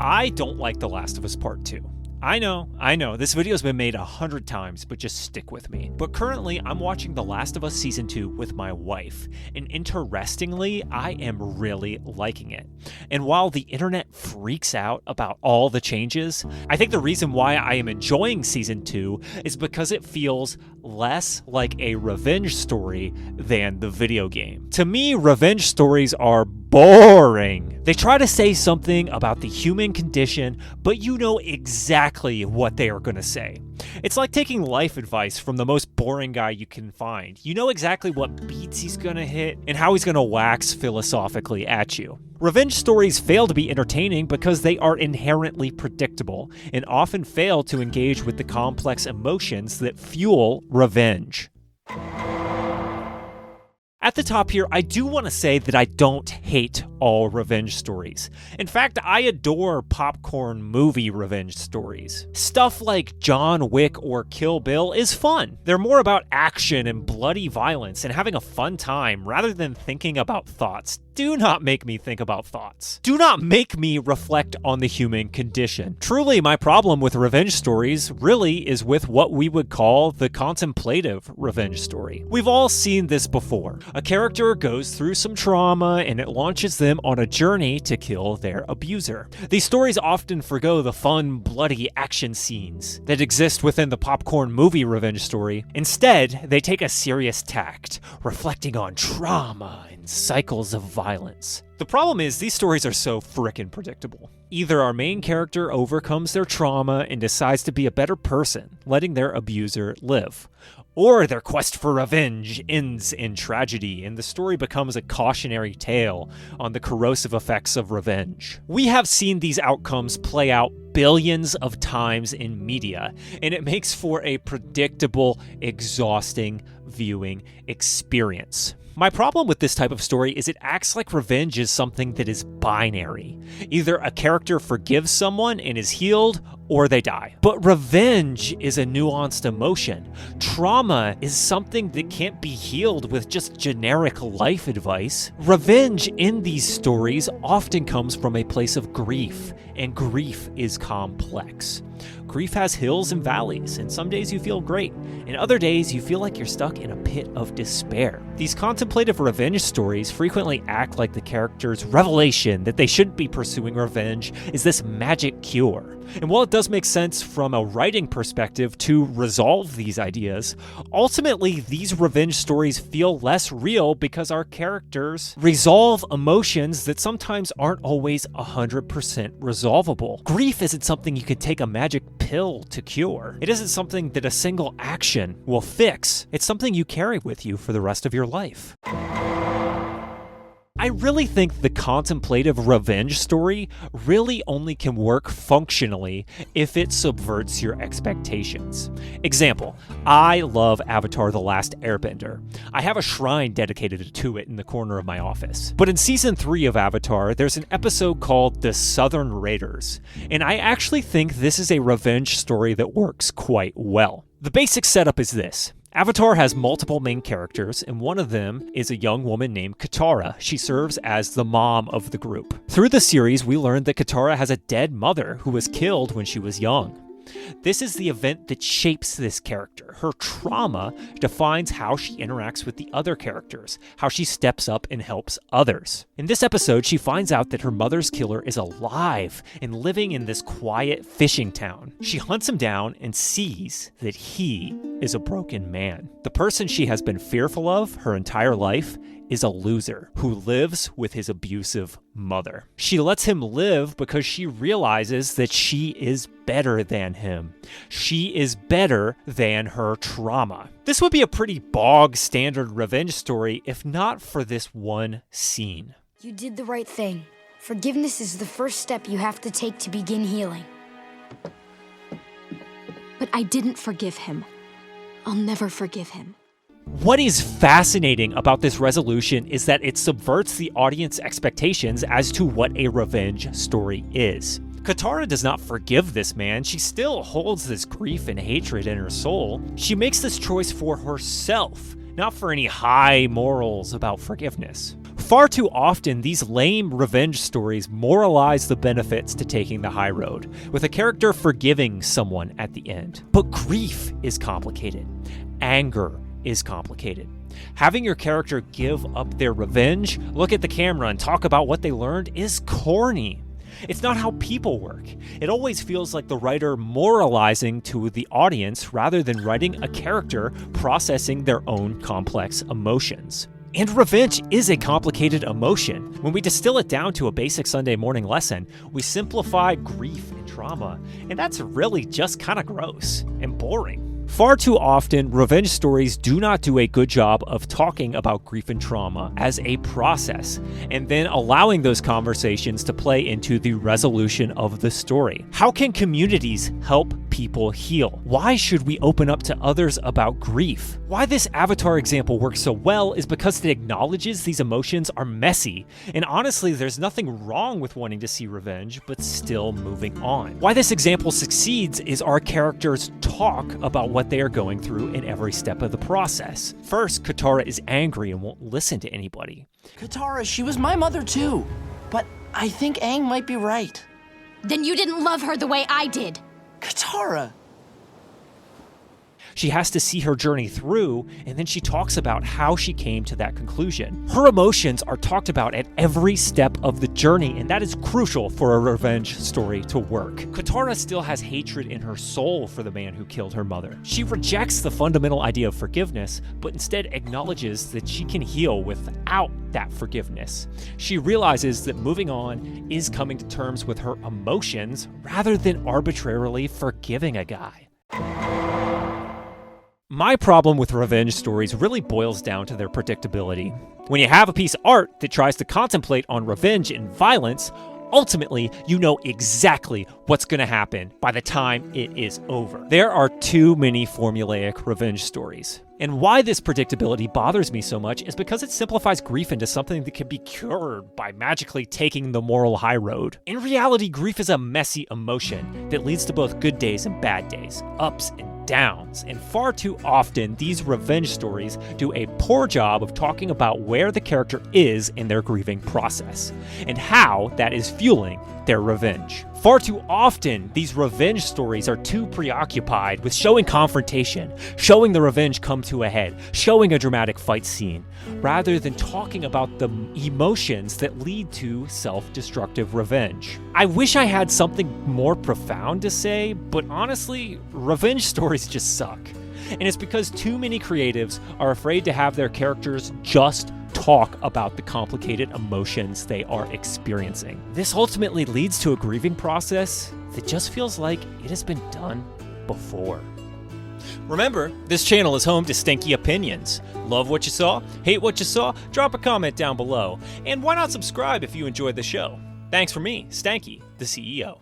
I don't like The Last of Us Part 2. I know, this video's been made 100 times, but just stick with me. But currently, I'm watching The Last of Us Season 2 with my wife, and interestingly, I am really liking it. And while the internet freaks out about all the changes, I think the reason why I am enjoying Season 2 is because it feels less like a revenge story than the video game. To me, revenge stories are boring. They try to say something about the human condition, but you know exactly what they are going to say. It's like taking life advice from the most boring guy you can find. You know exactly what beats he's going to hit and how he's going to wax philosophically at you. Revenge stories fail to be entertaining because they are inherently predictable and often fail to engage with the complex emotions that fuel revenge. At the top here, I do want to say that I don't hate all revenge stories. In fact, I adore popcorn movie revenge stories. Stuff like John Wick or Kill Bill is fun. They're more about action and bloody violence and having a fun time rather than thinking about thoughts. Do not make me think about thoughts. Do not make me reflect on the human condition. Truly, my problem with revenge stories really is with what we would call the contemplative revenge story. We've all seen this before. A character goes through some trauma and it launches them on a journey to kill their abuser. These stories often forgo the fun, bloody action scenes that exist within the popcorn movie revenge story. Instead, they take a serious tact, reflecting on trauma and cycles of violence. The problem is, these stories are so frickin' predictable. Either our main character overcomes their trauma and decides to be a better person, letting their abuser live. Or their quest for revenge ends in tragedy, and the story becomes a cautionary tale on the corrosive effects of revenge. We have seen these outcomes play out billions of times in media, and it makes for a predictable, exhausting viewing experience. My problem with this type of story is it acts like revenge is something that is binary. Either a character forgives someone and is healed, or they die. But revenge is a nuanced emotion. Trauma is something that can't be healed with just generic life advice. Revenge in these stories often comes from a place of grief, and grief is complex. Grief has hills and valleys, and some days you feel great, and other days you feel like you're stuck in a pit of despair. These contemplative revenge stories frequently act like the character's revelation that they shouldn't be pursuing revenge is this magic cure. And while it does make sense from a writing perspective to resolve these ideas, ultimately these revenge stories feel less real because our characters resolve emotions that sometimes aren't always 100% resolvable. Grief isn't something you could take a magic pill to cure. It isn't something that a single action will fix. It's something you carry with you for the rest of your life. I really think the contemplative revenge story really only can work functionally if it subverts your expectations. Example, I love Avatar the Last Airbender. I have a shrine dedicated to it in the corner of my office. But in Season 3 of Avatar, there's an episode called The Southern Raiders, and I actually think this is a revenge story that works quite well. The basic setup is this. Avatar has multiple main characters, and one of them is a young woman named Katara. She serves as the mom of the group. Through the series, we learned that Katara has a dead mother who was killed when she was young. This is the event that shapes this character. Her trauma defines how she interacts with the other characters, how she steps up and helps others. In this episode, she finds out that her mother's killer is alive and living in this quiet fishing town. She hunts him down and sees that he is a broken man. The person she has been fearful of her entire life is a loser who lives with his abusive mother. She lets him live because she realizes that she is better than him. She is better than her trauma. This would be a pretty bog standard revenge story if not for this one scene. You did the right thing. Forgiveness is the first step you have to take to begin healing. But I didn't forgive him. I'll never forgive him. What is fascinating about this resolution is that it subverts the audience expectations as to what a revenge story is. Katara does not forgive this man. She still holds this grief and hatred in her soul. She makes this choice for herself, not for any high morals about forgiveness. Far too often, these lame revenge stories moralize the benefits to taking the high road, with a character forgiving someone at the end. But grief is complicated. Anger is complicated. Having your character give up their revenge, look at the camera, and talk about what they learned is corny. It's not how people work. It always feels like the writer moralizing to the audience rather than writing a character processing their own complex emotions. And revenge is a complicated emotion. When we distill it down to a basic Sunday morning lesson, we simplify grief and trauma, and that's really just kind of gross and boring. Far too often, revenge stories do not do a good job of talking about grief and trauma as a process, and then allowing those conversations to play into the resolution of the story. How can communities help people heal? Why should we open up to others about grief? Why this Avatar example works so well is because it acknowledges these emotions are messy, and honestly, there's nothing wrong with wanting to see revenge, but still moving on. Why this example succeeds is our characters talk about what they are going through in every step of the process. First, Katara is angry and won't listen to anybody. Katara, she was my mother too. But I think Aang might be right. Then you didn't love her the way I did. Katara! She has to see her journey through, and then she talks about how she came to that conclusion. Her emotions are talked about at every step of the journey, and that is crucial for a revenge story to work. Katara still has hatred in her soul for the man who killed her mother. She rejects the fundamental idea of forgiveness, but instead acknowledges that she can heal without that forgiveness. She realizes that moving on is coming to terms with her emotions rather than arbitrarily forgiving a guy. My problem with revenge stories really boils down to their predictability. When you have a piece of art that tries to contemplate on revenge and violence, ultimately you know exactly what's going to happen by the time it is over. There are too many formulaic revenge stories. And why this predictability bothers me so much is because it simplifies grief into something that can be cured by magically taking the moral high road. In reality, grief is a messy emotion that leads to both good days and bad days, ups and downs, and far too often these revenge stories do a poor job of talking about where the character is in their grieving process, and how that is fueling their revenge. Far too often, these revenge stories are too preoccupied with showing confrontation, showing the revenge come to a head, showing a dramatic fight scene, rather than talking about the emotions that lead to self-destructive revenge. I wish I had something more profound to say, but honestly, revenge stories just suck. And it's because too many creatives are afraid to have their characters just talk about the complicated emotions they are experiencing. This ultimately leads to a grieving process that just feels like it has been done before. Remember, this channel is home to stinky opinions. Love what you saw? Hate what you saw? Drop a comment down below. And why not subscribe if you enjoyed the show? Thanks for me, Stanky, the CEO.